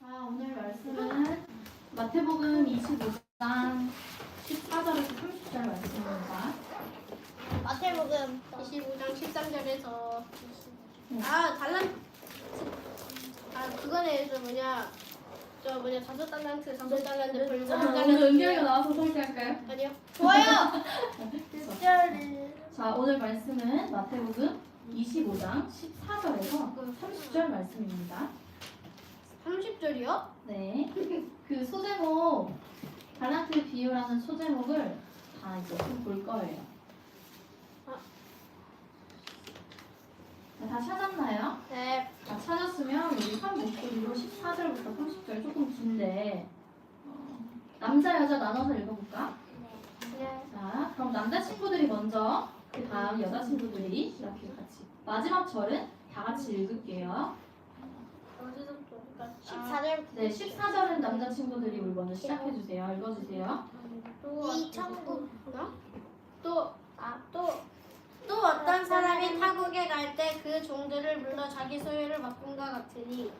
자, 오늘 말씀은 마태복음 25장 14절에서 30절 말씀입니다. 마태복음 25장 13절에서 그거네. 다섯 달란트 벌금 오늘 은결이가 나와서 설교할까요? 아니요. 좋아요. 자, 오늘 말씀은 마태복음 25장 14절에서 30절 말씀입니다. 30절이요? 네, 그 소제목 달란트 비유라는 소제목을 다 이제 좀 볼 거예요. 다 찾았나요? 네. 다 찾았으면 우리 한 목소리로 14절부터 30절 조금 긴데 남자 여자 나눠서 읽어볼까? 네. 자, 그럼 남자친구들이 먼저 그 다음 여자친구들이 이렇게 같이 마지막 절은 다 같이 읽을게요. 어디서부터? 14절. 네, 14절은 남자친구들이 우리 먼저 시작해주세요. 읽어주세요. 또 어떤 사람이 타국에 갈 때 그 종들을 불러 자기 소유를 바꾼과 같으니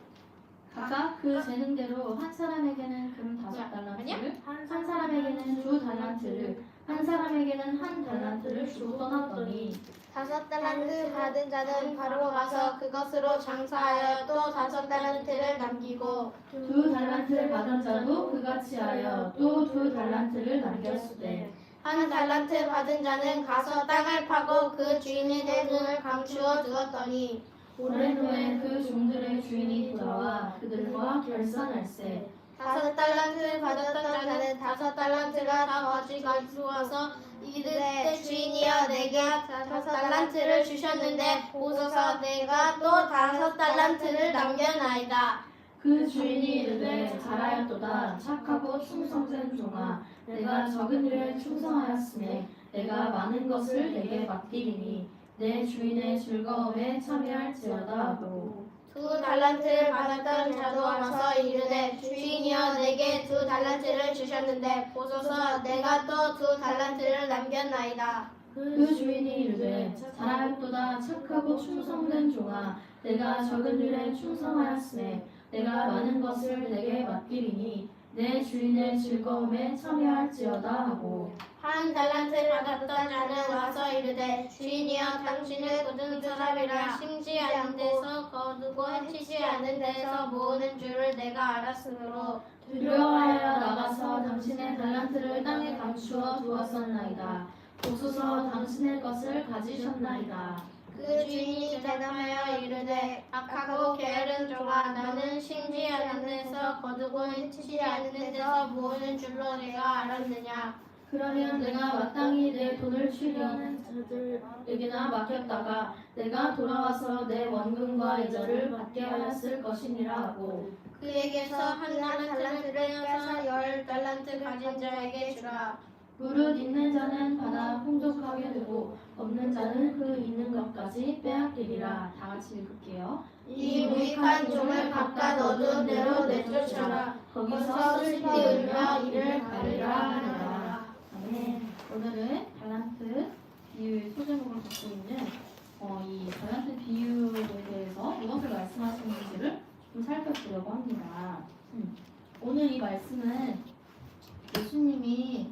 각각 그 재능대로 한 사람에게는 금 5달란트를, 한 사람에게는 2달란트를, 한 사람에게는 1달란트를 주고 떠났더니 5달란트 받은 자는 바로 가서 그것으로 장사하여 또 5달란트를 남기고 2달란트를 받은 자도 그같이 하여 또 2달란트를 남겼으되 1달란트 받은 자는 가서 땅을 파고 그 주인의 돈을 감추어 두었더니 오랜 후에 그 종들의 주인이 돌아와 그들과 결산할세. 5달란트 받았던 자는 5달란트가 다 가져와서 이르되 주인이여 내게 5달란트를 주셨는데 보소서 내가 또 5달란트를 남겨나이다. 그 주인이 이르되 잘하였도다 착하고 충성된 종아 내가 적은 일에 충성하였으니 내가 많은 것을 내게 맡기리니 내 주인의 즐거움에 참여할지어다 하고 2달란트를 받았던 자도 와서 이르되 주인이여 내게 2달란트를 주셨는데 보소서 내가 또 2달란트를 남겼나이다. 그 주인이 이르되 잘하였도다 착하고 충성된 종아 내가 적은 일에 충성하였으니 내가 많은 것을 내게 맡기리니 내 주인의 즐거움에 참여할지어다 하고 1달란트를 받았던 자는 와서 이르되 주인이여 당신을 거둔 사람이라 심지 않은 데서 거두고 해치지 않은 데서 모으는 줄을 내가 알았으므로 두려워하여 나가서 당신의 달란트를 땅에 감추어 두었었나이다. 보소서 당신의 것을 가지셨나이다. 그 주인이 대답하여 이르되 악하고 게으른 종아 나는 심지 않은 데서 거두고 해치지 않은 데서 모으는 줄로 내가 알았느냐. 그러면 내가 마땅히 내 돈을 취하는 자들에게나 맡겼다가 내가 돌아와서 내 원금과 이자를 받게 하였을 것이니라 하고 그에게서 1달란트를 빼앗아 10달란트 가진 자에게 주라. 무릇 있는 자는 받아 풍족하게 되고 없는 자는 그 있는 것까지 빼앗기리라. 다 같이 읽을게요. 이 무익한 종을 각각 얻은 대로 내쫓아라. 거기서 슬피 울며 이를 가리라 하느라. 네, 오늘은 달란트 비유의 소제목을 갖고 있는 이 달란트 비유에 대해서 무엇을 말씀하시는지를 좀 살펴보려고 합니다. 오늘 이 말씀은 예수님이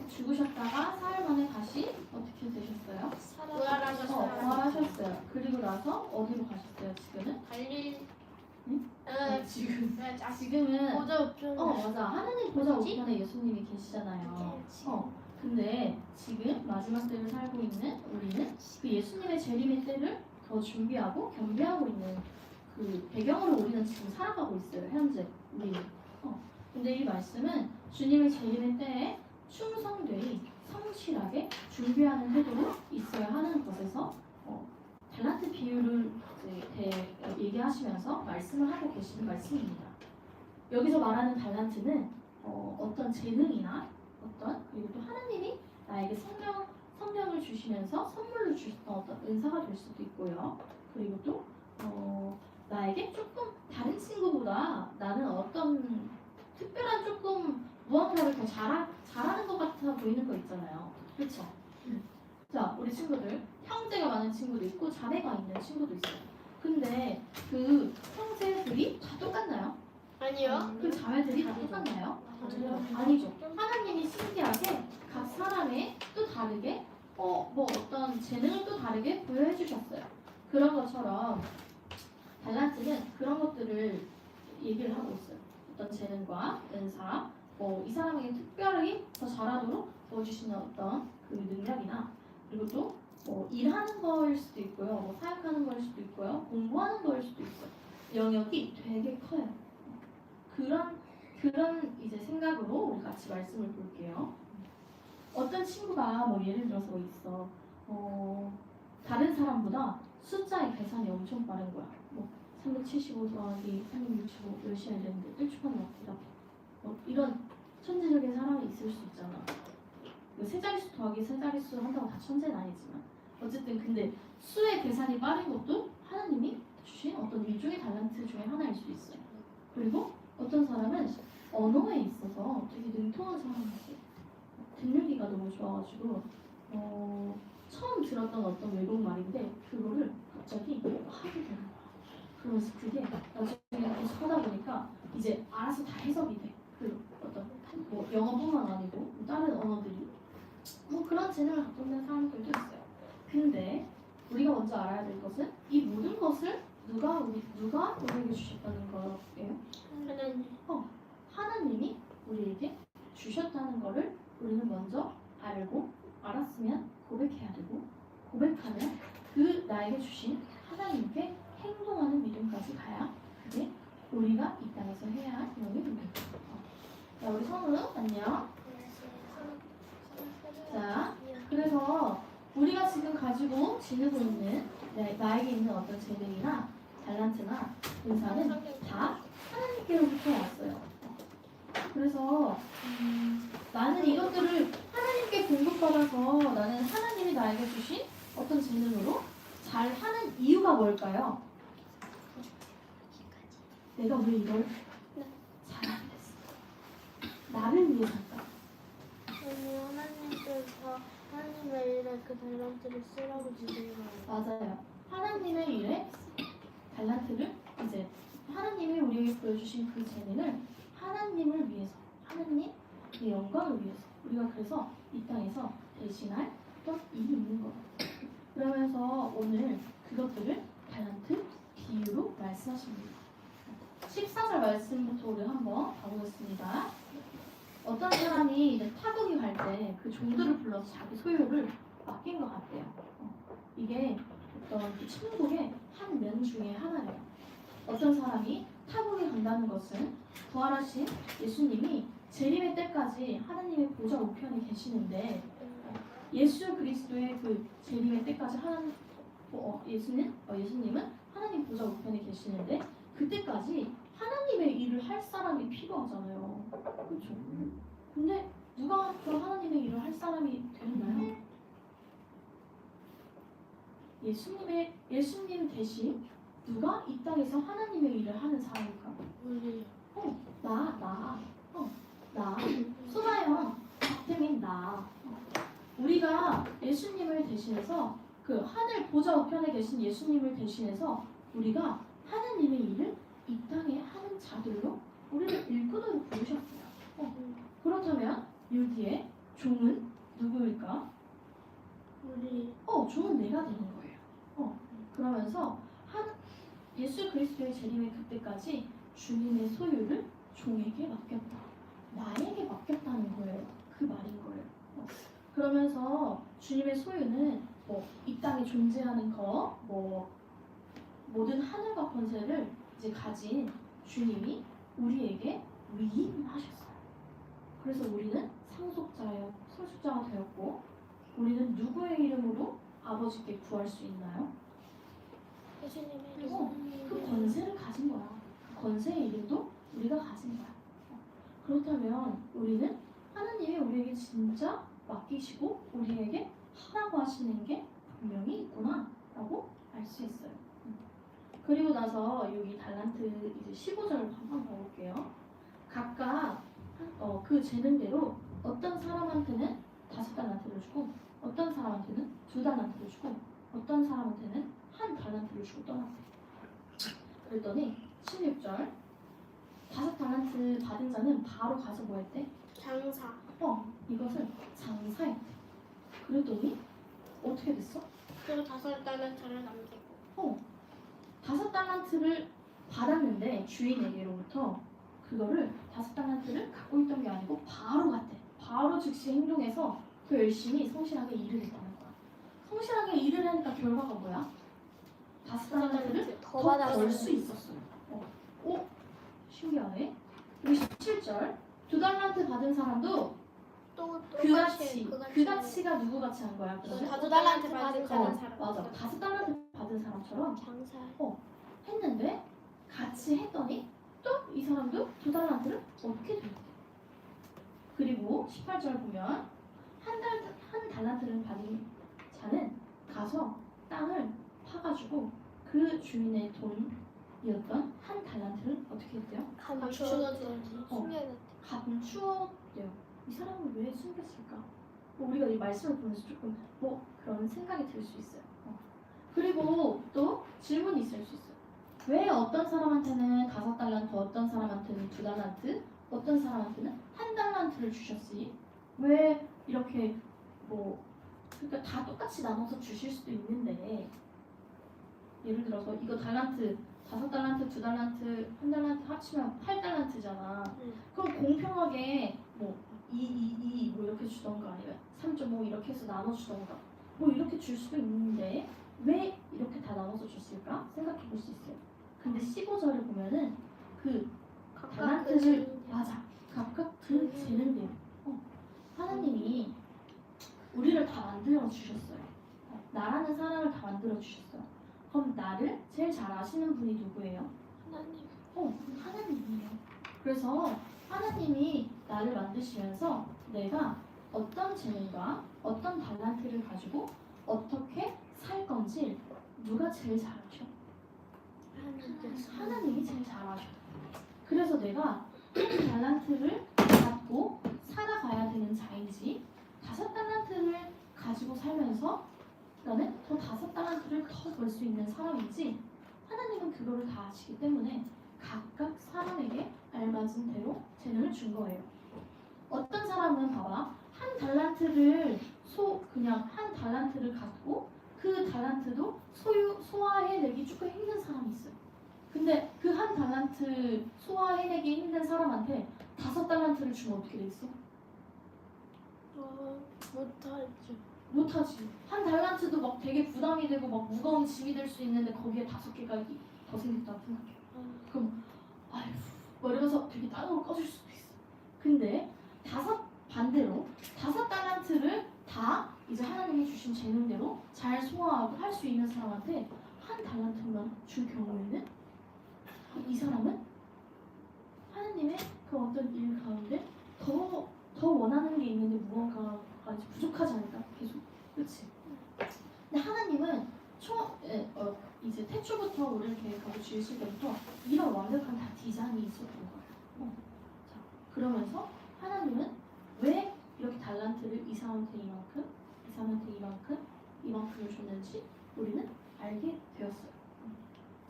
죽으셨다가 사흘 만에 다시 어떻게 되셨어요? 부활하셨어요. 그리고 나서 어디로 가셨어요? 지금은? 지금은 맞아. 하느님 보좌 우편에 예수님이 계시잖아요. 근데 지금 마지막 때를 살고 있는 우리는 그 예수님의 재림의 때를 더 준비하고 겸비하고 있는 그 배경으로 우리는 지금 살아가고 있어요. 현재 우리는. 근데 이 말씀은 주님의 재림의 때에 충성되이 성실하게 준비하는 태도로 있어야 하는 것에서 달란트 비유를 얘기하시면서 말씀을 하고 계시는 말씀입니다. 여기서 말하는 달란트는 어떤 재능이나 그리고 또 하나님이 나에게 성령을 주시면서 선물로 주셨던 어떤 은사가 될 수도 있고요. 그리고 또 나에게 조금 다른 친구보다 나는 어떤 특별한 조금 무언가를 더 잘하는 것 같아 보이는 거 있잖아요. 그렇죠? 자, 우리 친구들 형제가 많은 친구도 있고 자매가 있는 친구도 있어요. 근데 그 형제들이 다 똑같나요? 아니요. 그 자매들이 다 똑같나요? 아니죠. 하나님이 신기하게 각 사람의 또 다르게 뭐 어떤 재능을 또 다르게 부여해 주셨어요. 그런 것처럼 달란트는 그런 것들을 얘기를 하고 있어요. 어떤 재능과 은사, 이 사람에게 특별히 더 잘하도록 도와주시는 어떤 그 능력이나 그리고 또 일하는 거일 수도 있고요, 사역하는 거일 수도 있고요, 공부하는 거일 수도 있어요. 영역이 되게 커요. 그런 이제 생각으로 우리 같이 말씀을 볼게요. 어떤 친구가 예를 들어서 있어. 다른 사람보다 숫자의 계산이 엄청 빠른 거야. 375 더하기 365 몇 시간이 됐는데 1초 만에 막 대답해. 이런 천재적인 사람이 있을 수 있잖아. 세 자릿수 더하기 세 자릿수 한다고 다 천재는 아니지만 어쨌든 근데 수의 계산이 빠른 것도 하나님이 주신 어떤 일종의 달란트 중에 하나일 수 있어요. 그리고 어떤 사람은 언어에 있어서 되게 능통한 사람이 있어요. 듣는기가 너무 좋아가지고 처음 들었던 어떤 외국말인데 그거를 갑자기 하게 되는 거야. 그러면서 그게 나중에 계속 하다 보니까 이제 알아서 다 해석이 돼. 그 어떤 영어뿐만 아니고 다른 언어들이 그런 재능을 갖고 있는 사람들도 있어요. 근데 우리가 먼저 알아야 될 것은 이 모든 것을 누가 우리에게 주셨다는 거예요? 하나님이 우리에게 주셨다는 거를 우리는 먼저 알았으면 고백해야 되고, 고백하면 그 나에게 주신 하나님께 행동하는 믿음까지 가야 그게 우리가 이 땅에서 해야 할 영의 믿음입니다. 자, 우리 성우 안녕. 자, 그래서 우리가 지금 가지고 지니고 있는 나에게 있는 어떤 재능이나 달란트나 은사는 다 하나님께로부터 왔어요. 그래서 나는 이것들을 하나님께 공급받아서 나는 하나님이 나에게 주신 어떤 재능으로 잘하는 이유가 뭘까요? 내가 왜 이걸 잘하게 됐어? 나를 위해서일까? 하나님께서 하나님의 일에 그 달란트를 쓰라고 주신 거예요. 맞아요. 하나님의 일에 달란트를 이제 하나님이 우리에게 보여주신 그 재능을 하나님을 위해서, 하나님의 영광을 위해서 우리가 그래서 이 땅에서 대신할 어떤 일이 있는 거예요. 그러면서 오늘 그것들을 달란트 비유로 말씀하십니다. 14절 말씀부터 우리 한번 가보겠습니다. 어떤 사람이 이제 타국이 갈 때 그 종들을 불러서 자기 소유를 맡긴 것 같대요. 이게 어떤 그 천국의 한 면 중에 하나예요. 어떤 사람이 타국에 간다는 것은 부활하신 예수님이 재림의 때까지 하나님의 보좌 우편에 계시는데 예수 그리스도의 그 재림의 때까지 예수님은 하나님 보좌 우편에 계시는데 그때까지 하나님의 일을 할 사람이 필요하잖아요. 그렇죠? 근데 누가 그 하나님의 일을 할 사람이 되나요? 예수님 대신 누가 이 땅에서 하나님의 일을 하는 사람일까? 나. 소나영, 박태민, 나. 우리가 예수님을 대신해서 그 하늘 보좌 우편에 계신 예수님을 대신해서 우리가 하나님의 일을 이 땅에 하는 자들로 우리를 일꾼으로 부르셨어요. 그렇다면 여기에 종은 누구일까? 종은 내가 되는 거예요. 그러면서 예수 그리스도의 재림의 그때까지 주님의 소유를 종에게 맡겼다. 나에게 맡겼다는 거예요. 그 말인 거예요. 그러면서 주님의 소유는 이 땅에 존재하는 모든 하늘과 권세를 이제 가진 주님이 우리에게 위임하셨어요. 그래서 우리는 상속자가 되었고 우리는 누구의 이름으로 아버지께 구할 수 있나요? 그 권세를 가진 거야. 그 권세의 이름도 우리가 가진 거야. 그렇다면 우리는 하나님이 우리에게 진짜 맡기시고 우리에게 하라고 하시는 게 분명히 있구나 라고 알 수 있어요. 그리고 나서 여기 달란트 이제 15절을 한번 봐볼게요. 각각 그 재능대로 어떤 사람한테는 5달란트를 주고 어떤 사람한테는 2달란트를 주고 어떤 사람한테는 1달란트를 주고 떠났대. 그랬더니 16절 5 달란트 받은 자는 바로 가서 뭐 했대? 장사. 이것을 장사했대. 그랬더니 어떻게 됐어? 그리고 5달란트를 남기고. 5 달란트를 받았는데 주인에게로부터 그거를 5 달란트를 갖고 있던 게 아니고 바로 갔대. 바로 즉시 행동해서 그 열심히 성실하게 일을 했다는 거야. 성실하게 일을 하니까 결과가 뭐야? 5 달란트를 더 더 받았어요. 벌 수 있었어요. 오, 신기하네. 그리고 17절 2 달란트 받은 사람도 또 그같이가 누구 같이 한 거야? 그러면? 5달란트 받은 사람. 맞아. 5 달란트 받은 사람처럼 장사. 했는데 같이 했더니 또 이 사람도 2 달란트를 얻게 됐대. 그리고 18절 보면 한 달란트를 받은 자는 가서 땅을 파가지고 그 주인의 돈이었던 한 달란트를 어떻게 했대요? 감추었대요. 이 사람은 왜 숨겼을까? 우리가 이 말씀을 보면서 조금 그런 생각이 들 수 있어요. 그리고 또 질문이 있을 수 있어요. 왜 어떤 사람한테는 5 달란트, 어떤 사람한테는 2 달란트, 어떤 사람한테는 1 달란트를 주셨으니 왜 이렇게 그러니까 다 똑같이 나눠서 주실 수도 있는데 예를 들어서 이거 달란트 5 달란트, 2 달란트, 1 달란트 합치면 8 달란트잖아. 그럼 공평하게 2 이렇게 주던가 아니면 3.5 이렇게 해서 나눠주던가 이렇게 줄 수도 있는데 왜 이렇게 다 나눠서 줬을까 생각해 볼 수 있어요. 근데 15절을 보면은 그 달란트를 각각 그 재능대로 하나님이 우리를 다 만들어 주셨어요. 나라는 사람을 다 만들어 주셨어요. 그럼 나를 제일 잘 아시는 분이 누구예요? 하나님. 하나님이에요. 그래서 하나님이 나를 만드시면서 내가 어떤 재능과 어떤 달란트를 가지고 어떻게 살 건지 누가 제일 잘 아셔? 하나님이 제일 잘 아셔. 그래서 내가 한 달란트를 갖고 살아가야 되는 자인지 5 달란트를 가지고 살면서 나는 더 5 달란트를 더 벌 수 있는 사람인지 하나님은 그거를 다 아시기 때문에 각각 사람에게 알맞은 대로 재능을 준 거예요. 어떤 사람은 봐봐 한 달란트를 그냥 한 달란트를 갖고 그 달란트도 소화해내기 조금 힘든 사람이 있어요. 근데 그 한 달란트 소화해내기 힘든 사람한테 5 달란트를 주면 어떻게 되겠어? 못하지. 한 달란트도 막 되게 부담이 되고 막 무거운 짐이 될 수 있는데 거기에 5개가 더 생겼다고 생각해. 그럼 이러면서 되게 따가워 꺼질 수도 있어. 근데 반대로 5 달란트를 다 이제 하나님이 주신 재능대로 잘 소화하고 할 수 있는 사람한테 한 달란트만 줄 경우에는 이 사람은 하나님의 그 어떤 일 가운데 더 원하는 게 있는데 무언가가 부족하지 않을까? 계속. 그렇지? 근데 하나님은 이제 태초부터 우리를 계획하고 지으실 때부터 이런 완벽한 다 디자인이 있었던 거예요. 자, 그러면서 하나님은 왜 이렇게 달란트를 이 사람한테 이만큼, 이 사람한테 이만큼을 줬는지 우리는 알게 되었어요.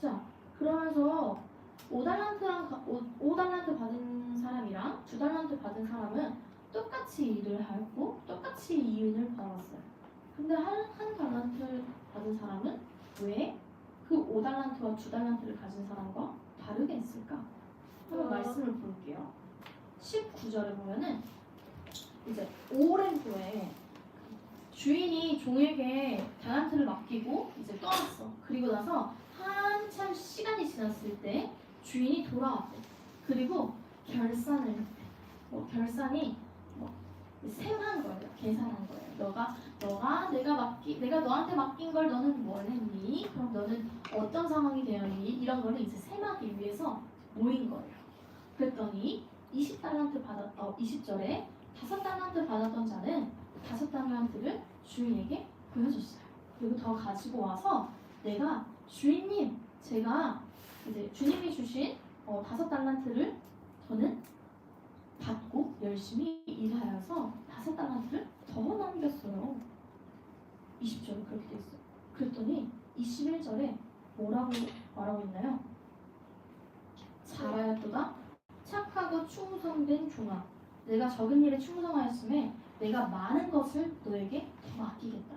자, 그러면서 5 달란트 받은 사람이랑 2 달란트 받은 사람은 똑같이 일을 하고 똑같이 이윤을 벌었어요. 근데 한 달란트 받은 사람은 왜 그 5 달란트와 2 달란트를 가진 사람과 다르게 했을까? 한번 말씀을 볼게요. 19절에 보면은 이제 오랜 후에 주인이 종에게 달란트를 맡기고 이제 떠났어. 그리고 나서 한참 시간이 지났을 때 주인이 돌아왔대. 그리고 결산을 했대. 결산이 셈한 거예요. 계산한 거예요. 내가 너한테 맡긴 걸 너는 뭘 했니? 그럼 너는 어떤 상황이 되었니? 이런 거를 이제 셈하기 위해서 모인 거예요. 그랬더니 20절에 5 달란트 받았던 자는 5 달란트를 주인에게 보여줬어요. 그리고 더 가지고 와서 내가 주인님, 제가 이제 주님이 주신 5 달란트를 저는 받고 열심히 일하여서 5 달란트를 더 남겼어요. 20절에 그렇게 돼 있어요. 그랬더니 21절에 뭐라고 말하고 있나요? 잘하였도다 착하고 충성된 종아, 내가 적은 일에 충성하였음에 내가 많은 것을 너에게 더 맡기겠다.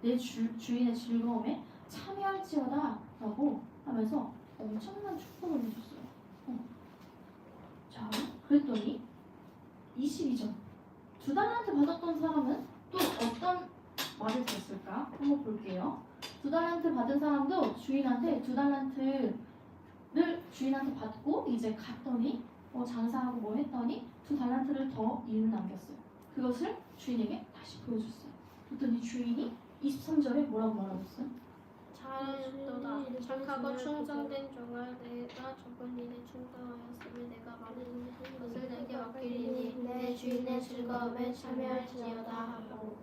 내 주인의 즐거움에 참여할지어다 라고 하면서 엄청난 축복을 해줬어요. 자, 그랬더니 22절. 2달란트 받았던 사람은 또 어떤 말을 들었을까? 한번 볼게요. 2달란트 받은 사람도 주인한테 2달란트를 주인한테 받고 이제 갔더니 장사하고 뭐 했더니 2달란트를 더 이윤을 남겼어요. 그것을 주인에게 다시 보여줬어요. 그랬더니 주인이 23절에 뭐라고 말하셨어요? 잘하였도다. 착하고 충성된 종아, 내가 적은 일에 충성하였으면 내가 많은 것을 내게 맡기리니 내 주인의 즐거움에 참여할지어다 하고.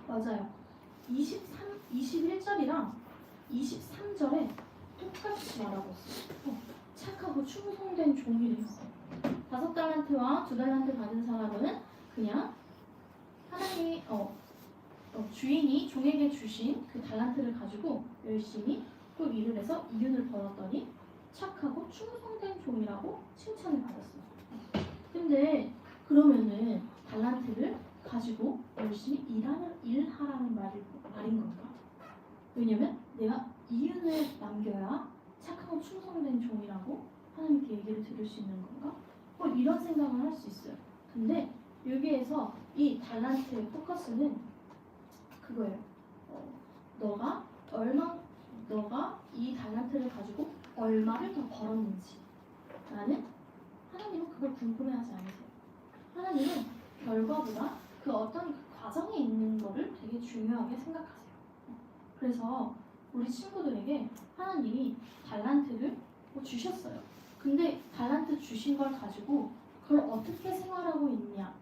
맞아요. 21절이랑 23절에 똑같이 말하고 있어요. 착하고 충성된 종이래요. 5달란트와 2달란트 받은 사람은 그냥 하나님이 주인이 종에게 주신 그 달란트를 가지고 열심히 또 일을 해서 이윤을 벌었더니 착하고 충성된 종이라고 칭찬을 받았어요. 근데 그러면은 달란트를 가지고 열심히 일하라는 말인 건가? 왜냐면 내가 이윤을 남겨야 착하고 충성된 종이라고 하나님께 얘기를 들을 수 있는 건가? 이런 생각을 할 수 있어요. 근데 여기에서 이 달란트의 포커스는 그거예요. 너가 이 달란트를 가지고 얼마를 더 벌었는지 하나님은 그걸 궁금해하지 않으세요. 하나님은 결과보다 그 어떤 과정에 있는 거를 되게 중요하게 생각하세요. 그래서 우리 친구들에게 하나님이 달란트를 주셨어요. 근데 달란트 주신 걸 가지고 그걸 어떻게 생활하고 있냐,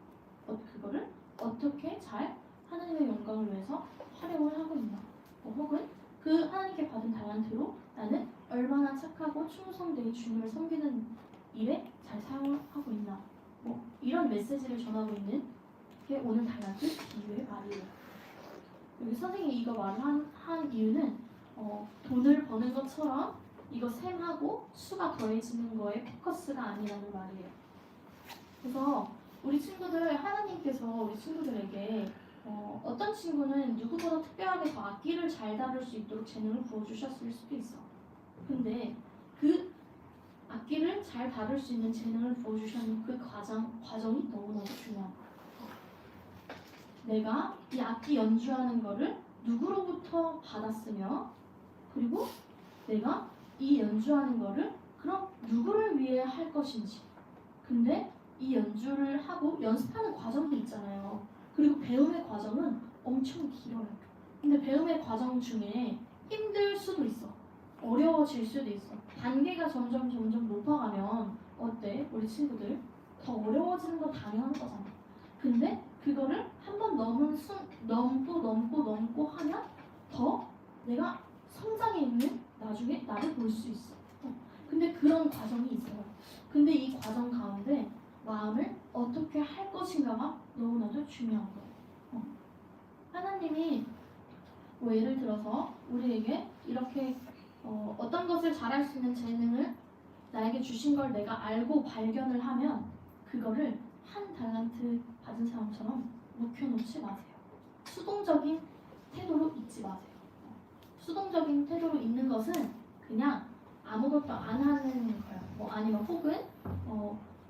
그거를 어떻게 잘 하나님의 영광을 위해서 활용을 하고 있나, 혹은 그 하나님께 받은 달란트로 나는 얼마나 착하고 충성되게 주님을 섬기는 일에 잘 사용하고 있나, 이런 메시지를 전하고 있는 게 오늘 달란트 비유의 말이에요. 여기 선생님이 이거 말을 한 이유는 돈을 버는 것처럼 이거 셈하고 수가 더해지는 거에 포커스가 아니라는 말이에요. 그래서 우리 친구들, 하나님께서 우리 친구들에게 어떤 친구는 누구보다 특별하게 더 악기를 잘 다룰 수 있도록 재능을 부어주셨을 수도 있어. 근데 그 악기를 잘 다룰 수 있는 재능을 부어주셨는 그 과정이 너무나도 중요한 거야. 내가 이 악기 연주하는 거를 누구로부터 받았으며, 그리고 내가 이 연주하는 거를 그럼 누구를 위해 할 것인지. 근데 이 연주를 하고 연습하는 과정이 있잖아요. 그리고 배움의 과정은 엄청 길어요. 근데 배움의 과정 중에 힘들 수도 있어. 어려워질 수도 있어. 단계가 점점 높아가면 어때? 우리 친구들 더 어려워지는 건 당연한 거잖아. 근데 그거를 한번 넘고 하면 더 내가 성장해 있는 나중에 나를 볼 수 있어. 근데 그런 과정이 있어요. 근데 이 과정 가운데 마음을 어떻게 할 것인가가 너무나도 중요한 거예요. 하나님이 예를 들어서 우리에게 이렇게 어떤 것을 잘할 수 있는 재능을 나에게 주신 걸 내가 알고 발견을 하면 그거를 한 달란트 받은 사람처럼 묵혀놓지 마세요. 수동적인 태도로 있지 마세요. 수동적인 태도로 있는 것은 그냥 아무것도 안 하는 거예요. 아니면 혹은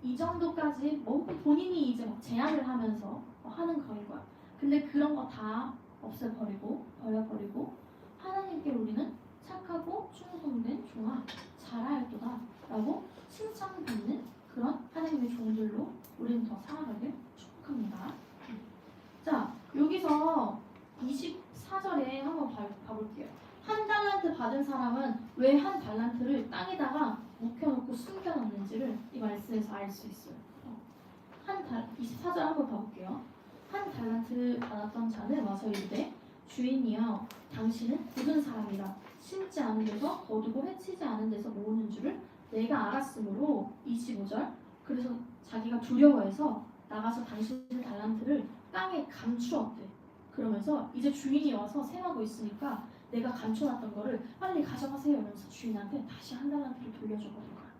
이 정도까지 본인이 이제 제안을 하면서 하는 거일 거야. 근데 그런 거 다 버려버리고 하나님께 우리는 착하고 충성된 종아 잘하였도다 라고 칭찬받는 그런 하나님의 종들로 우리는 더 살아가길 축복합니다. 자, 여기서 24절에 한번 봐볼게요. 한 달란트 받은 사람은 왜 한 달란트를 땅에다가 묵혀놓고 숨겨놨는지를 이 말씀에서 알 수 있어요. 24절 한번 봐볼게요. 한 달란트 받았던 자는 와서 이르되 주인이여 당신은 굳은 사람이라 심지 않은 데서 거두고 해치지 않은 데서 모으는 줄을 내가 알았으므로 25절 그래서 자기가 두려워해서 나가서 당신의 달란트를 땅에 감추었대. 그러면서 이제 주인이 와서 셈하고 있으니까 내가 감춰놨던 거를 빨리 가져가세요 이러면서 주인한테 다시 한 달란트를 돌려줘버린 거야.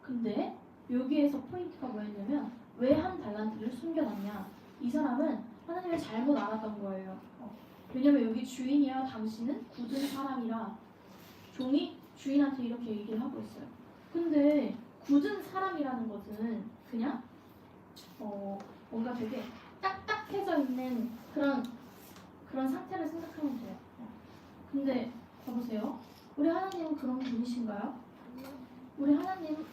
근데 여기에서 포인트가 뭐였냐면 왜 한 달란트를 숨겨놨냐? 이 사람은 하나님을 잘못 알았던 거예요. 왜냐면 여기 주인이야 당신은 굳은 사람이라 종이 주인한테 이렇게 얘기를 하고 있어요. 근데 굳은 사람이라는 것은 그냥 뭔가 되게 딱딱해져 있는 그런 상태를 생각하면 돼요. 근데 봐보세요. 우리 하나님은 그런 분이신가요? 우리 하나님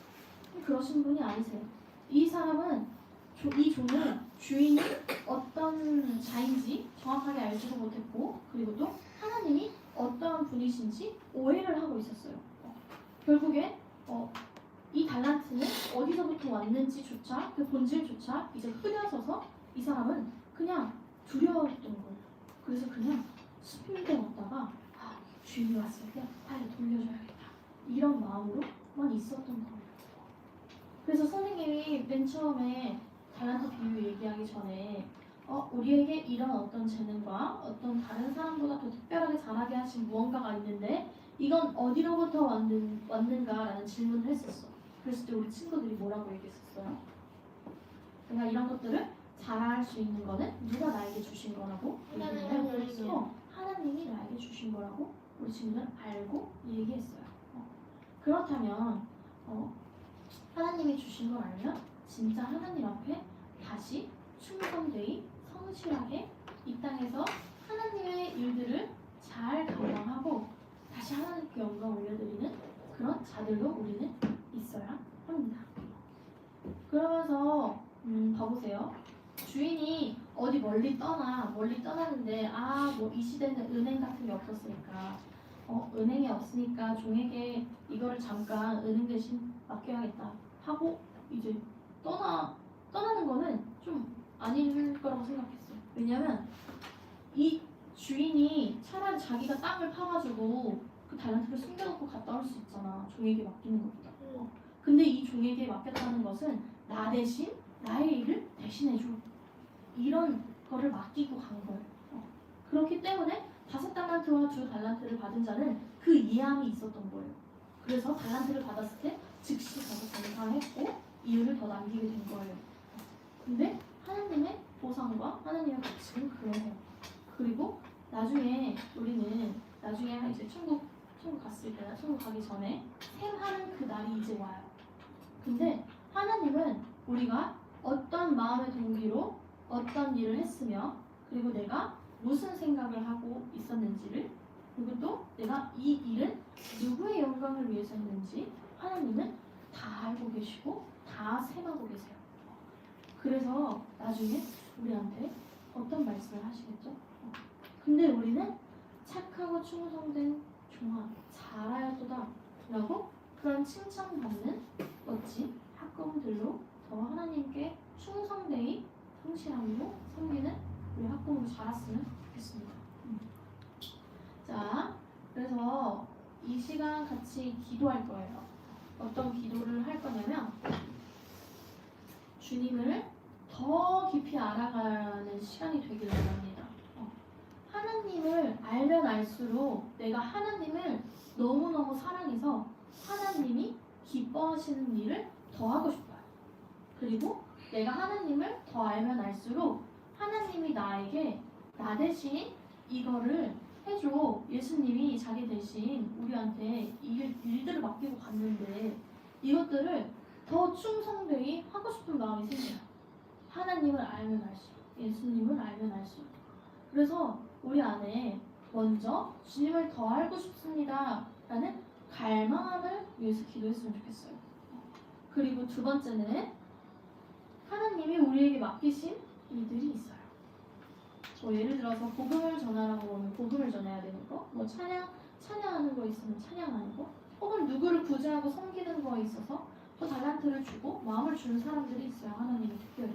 그러신 분이 아니세요. 이 사람은 이 종은 주인이 어떤 자인지 정확하게 알지도 못했고 그리고 또 하나님이 어떠한 분이신지 오해를 하고 있었어요. 결국에 이 달란트는 어디서부터 왔는지조차 그 본질조차 이제 흐려져서 이 사람은 그냥 두려웠던 거예요. 그래서 그냥 숨겨 왔다가 주인이 왔을 때 빨리 돌려줘야겠다 이런 마음으로만 있었던 거예요. 그래서 선생님이 맨 처음에 달란트 비유 얘기하기 전에 우리에게 이런 어떤 재능과 어떤 다른 사람보다 더 특별하게 잘하게 하신 무언가가 있는데 이건 어디로부터 왔는가라는 질문을 했었어. 그랬을 때 우리 친구들이 뭐라고 얘기했었어요? 내가 이런 것들을 잘할 수 있는 거는 누가 나에게 주신 거라고 얘기했어요. 하나님이 나에게 주신 거라고 우리 친구들은 알고 얘기했어요. 그렇다면 하나님이 주신 걸 알면 진짜 하나님 앞에 다시 충성되이 성실하게 이 땅에서 하나님의 일들을 잘 감당하고 다시 하나님께 영광 올려드리는 그런 자들로 우리는 있어야 합니다. 그러면서 봐보세요. 주인이 어디 멀리 떠나는데 뭐 이 시대는 은행 같은 게 없었으니까 은행이 없으니까 종에게 이거를 잠깐 은행 대신 맡겨야겠다 하고 이제 떠나는 거는 좀 아닐 거라고 생각했어요. 왜냐면 이 주인이 차라리 자기가 땅을 파가지고 그 달란트를 숨겨놓고 갔다 올 수 있잖아. 종에게 맡기는 것보다. 근데 이 종에게 맡겼다는 것은 나 대신 나의 일을 대신해줘. 이런 거를 맡기고 간 거예요. 그렇기 때문에 5달란트와 2달란트를 받은 자는 그 이해함이 있었던 거예요. 그래서 달란트를 받았을 때 즉시 가서 감사했고 이유를 더 남기게 된 거예요. 근데 하나님의 보상과 하나님의 가치는 그래요. 그리고 나중에 우리는 이제 천국 갔을 때나 천국 가기 전에 셈하는 그 날이 이제 와요. 근데 하나님은 우리가 어떤 마음의 동기로 어떤 일을 했으며 그리고 내가 무슨 생각을 하고 있었는지를 그리고 또 내가 이 일은 누구의 영광을 위해서 했는지 하나님은 다 알고 계시고 다 셈하고 계세요. 그래서 나중에 우리한테 어떤 말씀을 하시겠죠? 근데 우리는 착하고 충성된 종아 잘하였도다 라고 그런 칭찬받는 멋진 학구들로 더 하나님께 충성되이 성실함으로 섬기는 우리 학부모 자랐으면 좋겠습니다. 자, 그래서 이 시간 같이 기도할 거예요. 어떤 기도를 할 거냐면 주님을 더 깊이 알아가는 시간이 되기를 원합니다. 하나님을 알면 알수록 내가 하나님을 너무너무 사랑해서 하나님이 기뻐하시는 일을 더 하고 싶어요. 그리고 내가 하나님을 더 알면 알수록 하나님이 나에게 나 대신 이거를 해줘. 예수님이 자기 대신 우리한테 일들을 맡기고 갔는데 이것들을 더 충성되이 하고 싶은 마음이 생겨요. 하나님을 알면 알수록, 예수님을 알면 알수록. 그래서 우리 안에 먼저 주님을 더 알고 싶습니다 라는 갈망함을 위해서 기도했으면 좋겠어요. 그리고 두 번째는 하나님이 우리에게 맡기신 일들이 있어요. 뭐 예를 들어서 복음을 전하라고 하면 복음을 전해야 되는 거, 뭐 찬양하는 거 있으면 찬양하는 거, 혹은 누구를 구제하고 섬기는 거에 있어서 또 달란트를 주고 마음을 주는 사람들이 있어요. 하나님이 특별히.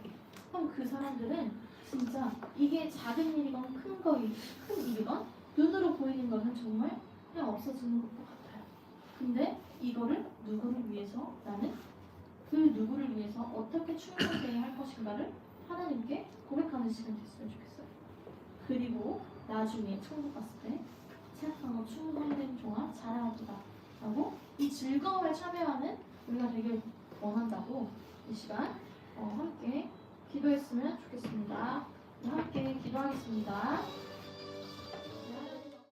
그럼 그 사람들은 진짜 이게 작은 일이건 큰 일이건 눈으로 보이는 거는 정말 그냥 없어지는 것 같아요. 근데 이거를 누구를 위해서 나는 그 누구를 위해서 어떻게 충성되게 할 것인가를 하나님께 고백하는 시간이 됐으면 좋겠어요. 그리고 나중에 천국 갔을 때 착하고 충성된 종아 잘하도다 라고 이 즐거움에 참여하는 우리가 되게 원한다고 이 시간 함께 기도했으면 좋겠습니다. 함께 기도하겠습니다.